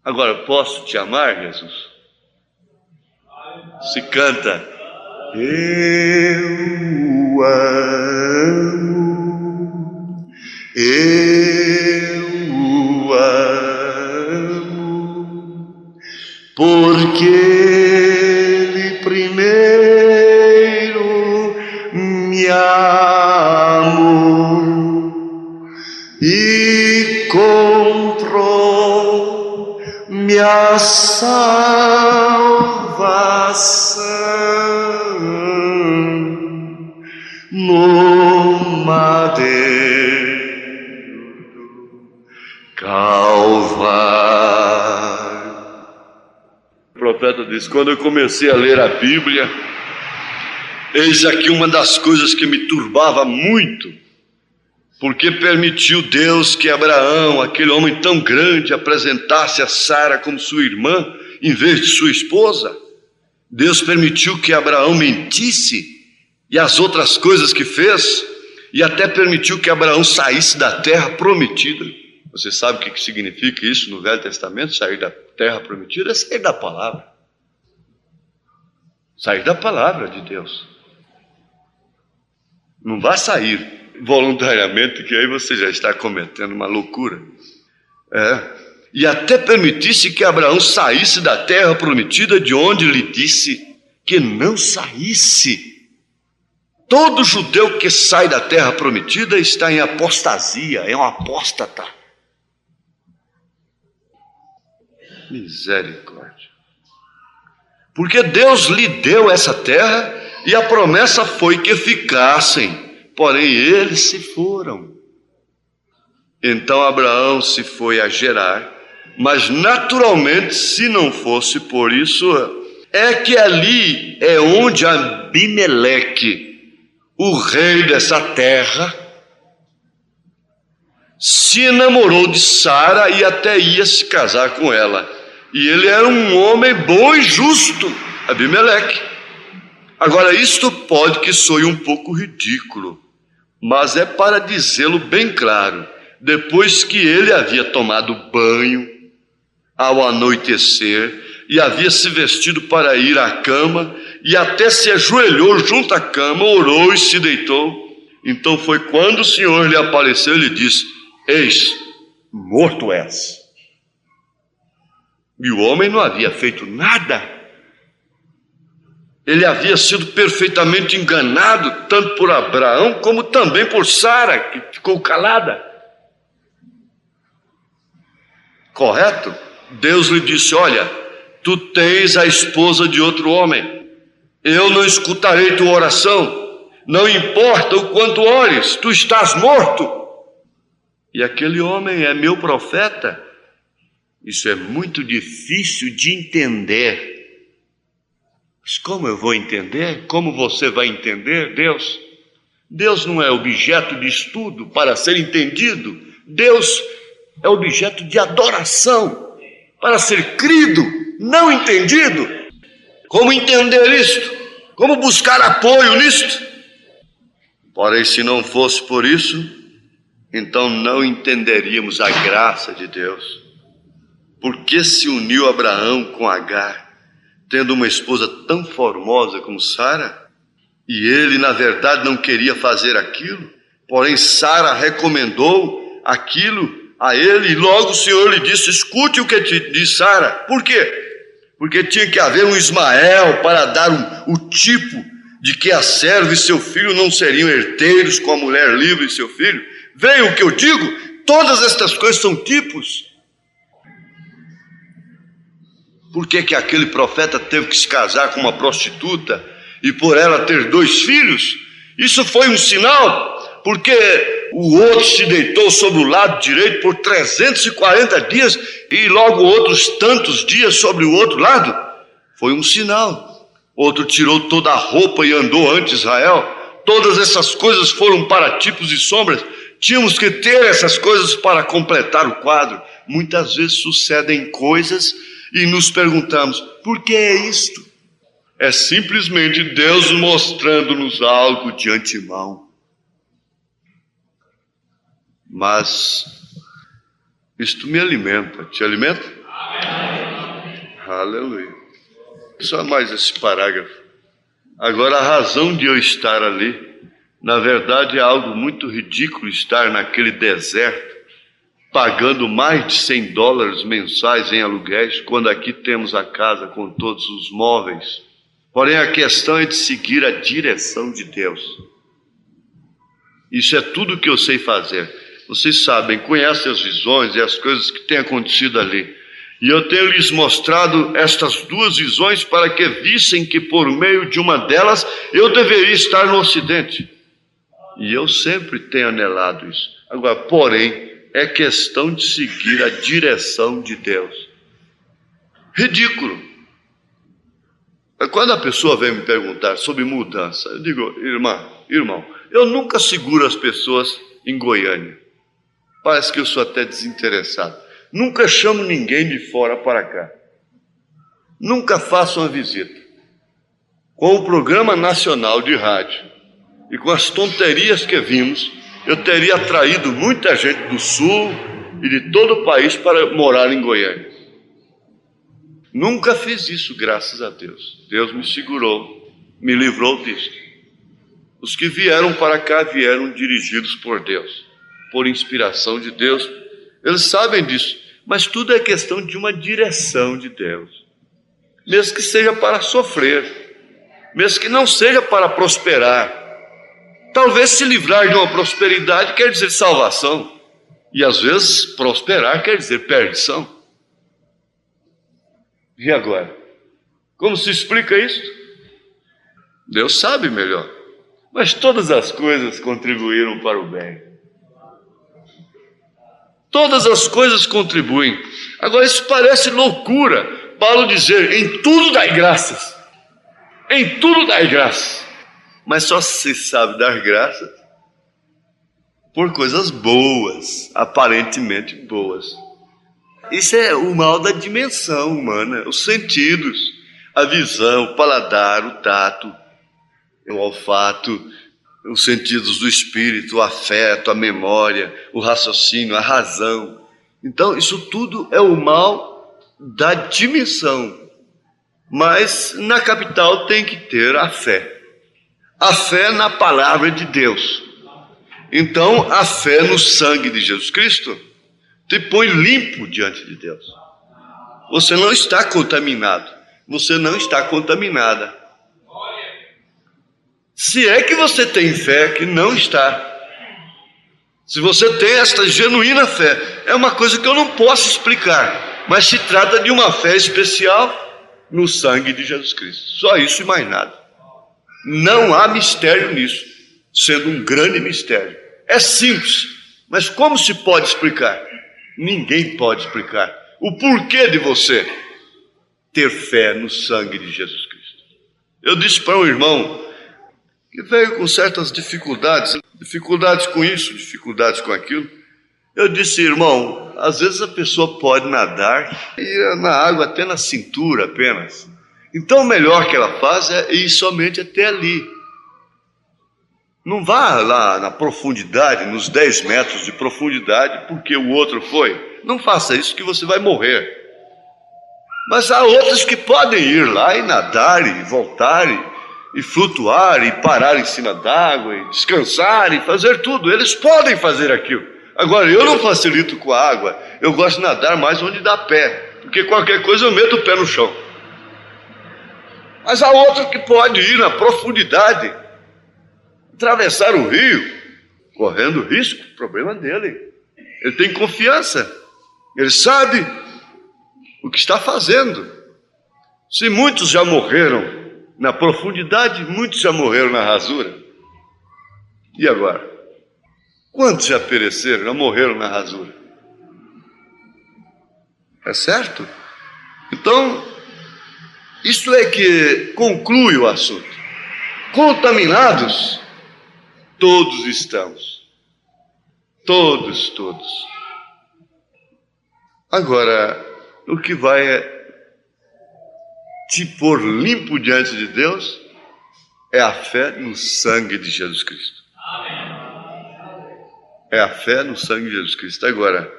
Agora, posso te amar, Jesus? Se canta, eu amo, eu amo, porque Ele primeiro me amou e comprou minha salvação no madeiro do Calvário. O profeta diz: quando eu comecei a ler a Bíblia, eis aqui uma das coisas que me turbava muito, porque permitiu Deus que Abraão, aquele homem tão grande, apresentasse a Sara como sua irmã, em vez de sua esposa. Deus permitiu que Abraão mentisse, e as outras coisas que fez, e até permitiu que Abraão saísse da terra prometida. Você sabe o que significa isso no Velho Testamento? Sair da terra prometida é sair da palavra. Sair da palavra de Deus. Não vá sair voluntariamente, que aí você já está cometendo uma loucura. E até permitisse que Abraão saísse da terra prometida, de onde lhe disse que não saísse. Todo judeu que sai da terra prometida está em apostasia, é um apóstata. Misericórdia. Porque Deus lhe deu essa terra e a promessa foi que ficassem. Porém, eles se foram. Então Abraão se foi a Gerar, mas naturalmente, se não fosse por isso, é que ali é onde Abimeleque, o rei dessa terra, se enamorou de Sara e até ia se casar com ela. E ele era um homem bom e justo, Abimeleque. Agora, isto pode que soe um pouco ridículo, mas é para dizê-lo bem claro. Depois que ele havia tomado banho ao anoitecer e havia se vestido para ir à cama, e até se ajoelhou junto à cama, orou e se deitou, Então foi quando o Senhor lhe apareceu e lhe disse: eis, morto és. E o homem não havia feito nada. Ele havia sido perfeitamente enganado, tanto por Abraão, como também por Sara, que ficou calada. Correto? Deus lhe disse: olha, tu tens a esposa de outro homem. Eu não escutarei tua oração. Não importa o quanto ores, tu estás morto. E aquele homem é meu profeta. Isso é muito difícil de entender. Mas como eu vou entender? Como você vai entender Deus? Deus não é objeto de estudo para ser entendido. Deus é objeto de adoração para ser crido, não entendido. Como entender isto? Como buscar apoio nisto? Porém, se não fosse por isso, então não entenderíamos a graça de Deus. Por que se uniu Abraão com Agar, tendo uma esposa tão formosa como Sara? E ele, na verdade, não queria fazer aquilo, porém Sara recomendou aquilo a ele, e logo o Senhor lhe disse: escute o que te diz Sara. Por quê? Porque tinha que haver um Ismael para dar o tipo de que a serva e seu filho não seriam herdeiros com a mulher livre e seu filho. Veja o que eu digo, todas estas coisas são tipos. Por que que aquele profeta teve que se casar com uma prostituta e por ela ter 2 filhos? Isso foi um sinal, porque o outro se deitou sobre o lado direito por 340 dias e logo outros tantos dias sobre o outro lado. Foi um sinal. Outro tirou toda a roupa e andou ante Israel. Todas essas coisas foram para tipos e sombras. Tínhamos que ter essas coisas para completar o quadro. Muitas vezes sucedem coisas e nos perguntamos: por que é isto? É simplesmente Deus mostrando-nos algo de antemão. Mas isto me alimenta. Te alimenta? Amém. Aleluia. Só mais esse parágrafo. Agora, a razão de eu estar ali, na verdade, é algo muito ridículo estar naquele deserto, pagando mais de $100 mensais em aluguéis, quando aqui temos a casa com todos os móveis. Porém, a questão é de seguir a direção de Deus. Isso é tudo que eu sei fazer. Vocês sabem, conhecem as visões e as coisas que têm acontecido ali. E eu tenho lhes mostrado estas 2 visões para que vissem que por meio de uma delas eu deveria estar no Ocidente. E eu sempre tenho anelado isso. Agora, porém, é questão de seguir a direção de Deus. Ridículo. Quando a pessoa vem me perguntar sobre mudança, eu digo: irmão, eu nunca seguro as pessoas em Goiânia. Parece que eu sou até desinteressado. Nunca chamo ninguém de fora para cá. Nunca faço uma visita. Com o programa nacional de rádio e com as tonterias que vimos, eu teria atraído muita gente do Sul e de todo o país para morar em Goiânia. Nunca fiz isso, graças a Deus. Deus me segurou, me livrou disso. Os que vieram para cá vieram dirigidos por Deus, por inspiração de Deus. Eles sabem disso, mas tudo é questão de uma direção de Deus. Mesmo que seja para sofrer, mesmo que não seja para prosperar. Talvez se livrar de uma prosperidade quer dizer salvação, e às vezes prosperar quer dizer perdição. E agora? Como se explica isso? Deus sabe melhor, mas todas as coisas contribuíram para o bem. Todas as coisas contribuem. Agora, isso parece loucura, Paulo dizer: em tudo dai graças. Em tudo dai graças. Mas só se sabe dar graças por coisas boas, aparentemente boas. Isso é o mal da dimensão humana, os sentidos, a visão, o paladar, o tato, o olfato, os sentidos do espírito, o afeto, a memória, o raciocínio, a razão. Então, isso tudo é o mal da dimensão. Mas na capital tem que ter a fé. A fé na palavra de Deus. Então, a fé no sangue de Jesus Cristo te põe limpo diante de Deus. Você não está contaminado. Você não está contaminada. Se é que você tem fé, que não está. Se você tem esta genuína fé, é uma coisa que eu não posso explicar, mas se trata de uma fé especial no sangue de Jesus Cristo. Só isso e mais nada. Não há mistério nisso, sendo um grande mistério. É simples, mas como se pode explicar? Ninguém pode explicar o porquê de você ter fé no sangue de Jesus Cristo. Eu disse para um irmão que veio com certas dificuldades com isso, dificuldades com aquilo. Eu disse, irmão, às vezes a pessoa pode nadar e ir na água até na cintura apenas. Então o melhor que ela faz é ir somente até ali. Não vá lá na profundidade, nos 10 metros de profundidade, porque o outro foi. Não faça isso que você vai morrer. Mas há outros que podem ir lá e nadar e voltar e flutuar e parar em cima d'água e descansar e fazer tudo. Eles podem fazer aquilo. Agora, eu não facilito com a água. Eu gosto de nadar mais onde dá pé, porque qualquer coisa eu meto o pé no chão. Mas há outro que pode ir na profundidade, atravessar o rio, correndo risco, problema dele. Ele tem confiança, ele sabe o que está fazendo. Se muitos já morreram na profundidade, muitos já morreram na rasura. E agora? Quantos já pereceram, já morreram na rasura? É certo? Então, isso é que conclui o assunto. Contaminados, todos estamos. Todos. Agora, o que vai te pôr limpo diante de Deus é a fé no sangue de Jesus Cristo. É a fé no sangue de Jesus Cristo. Agora,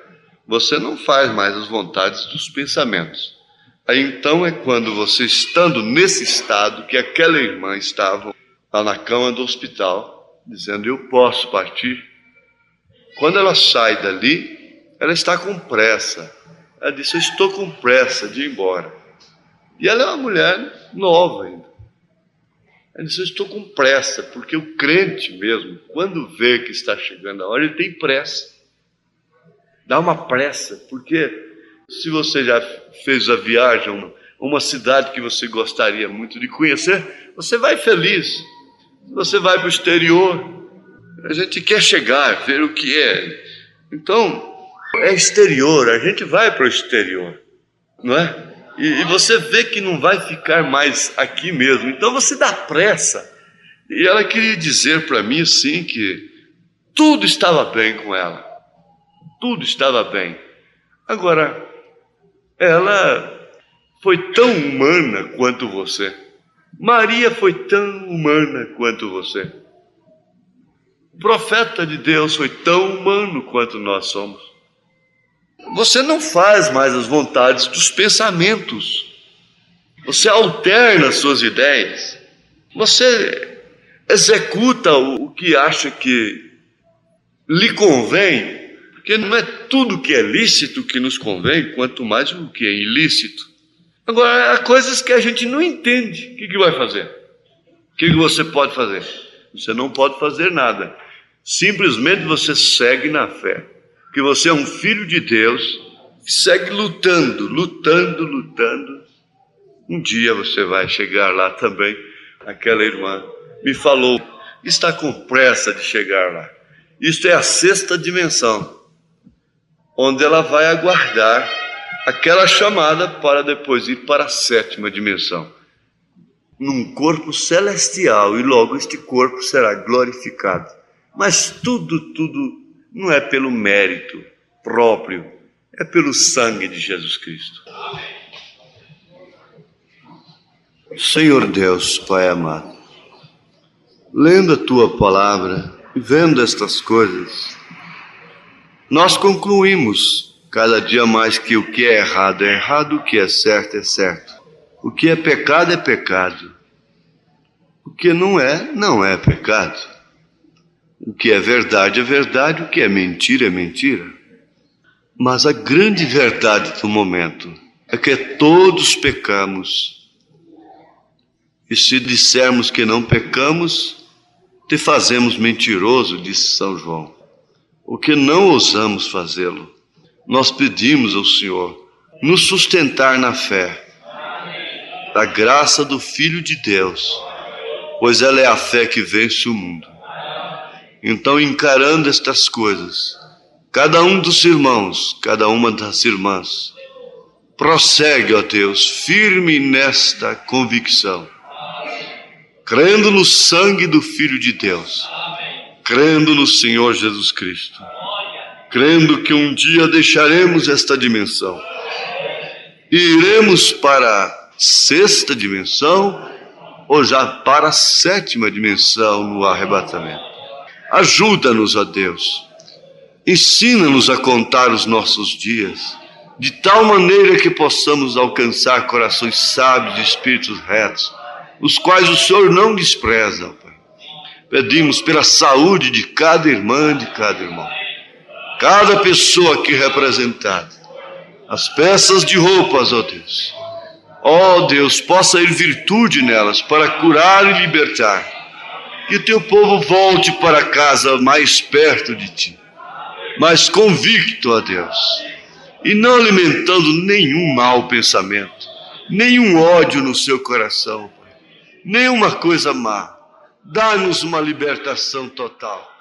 você não faz mais as vontades dos pensamentos. Aí então é quando você, estando nesse estado que aquela irmã estava lá na cama do hospital, dizendo, eu posso partir. Quando ela sai dali, ela está com pressa. Ela disse, eu estou com pressa de ir embora. E ela é uma mulher nova ainda. Ela disse, eu estou com pressa, porque o crente mesmo, quando vê que está chegando a hora, ele tem pressa. Dá uma pressa, porque se você já fez a viagem a uma cidade que você gostaria muito de conhecer, você vai feliz. Você vai para o exterior, a gente quer chegar, ver o que é. Então, é exterior, a gente vai para o exterior, não é? E você vê que não vai ficar mais aqui mesmo, então você dá pressa. E ela queria dizer para mim assim que tudo estava bem com ela, tudo estava bem. Agora, ela foi tão humana quanto você. Maria foi tão humana quanto você. O profeta de Deus foi tão humano quanto nós somos. Você não faz mais as vontades dos pensamentos. Você alterna as suas ideias. Você executa o que acha que lhe convém, porque não é tudo que é lícito que nos convém, quanto mais o que é ilícito. Agora, há coisas que a gente não entende. O que vai fazer? O que você pode fazer? Você não pode fazer nada. Simplesmente você segue na fé. Porque você é um filho de Deus, que segue lutando. Um dia você vai chegar lá também. Aquela irmã me falou, está com pressa de chegar lá. Isto é a 6ª dimensão, onde ela vai aguardar aquela chamada para depois ir para a 7ª dimensão, num corpo celestial, e logo este corpo será glorificado. Mas tudo não é pelo mérito próprio, é pelo sangue de Jesus Cristo. Senhor Deus, Pai amado, lendo a Tua palavra e vendo estas coisas, nós concluímos cada dia mais que o que é errado, o que é certo é certo. O que é pecado. O que não é pecado. O que é verdade, o que é mentira, é mentira. Mas a grande verdade do momento é que todos pecamos. E se dissermos que não pecamos, te fazemos mentiroso, disse São João. O que não ousamos fazê-lo. Nós pedimos ao Senhor nos sustentar na fé, da graça do Filho de Deus, pois ela é a fé que vence o mundo. Então, encarando estas coisas, cada um dos irmãos, cada uma das irmãs, prossegue, ó Deus, firme nesta convicção, crendo no sangue do Filho de Deus, crendo no Senhor Jesus Cristo, crendo que um dia deixaremos esta dimensão e iremos para a sexta dimensão ou já para a sétima dimensão no arrebatamento. Ajuda-nos, ó Deus, ensina-nos a contar os nossos dias, de tal maneira que possamos alcançar corações sábios e espíritos retos, os quais o Senhor não despreza, Pai. Pedimos pela saúde de cada irmã, de cada irmão, cada pessoa aqui representada, as peças de roupas, ó Deus. Ó Deus, possa ir virtude nelas para curar e libertar, que o teu povo volte para casa mais perto de ti, mais convicto, ó Deus, e não alimentando nenhum mau pensamento, nenhum ódio no seu coração, Pai, nenhuma coisa má. Dá-nos uma libertação total.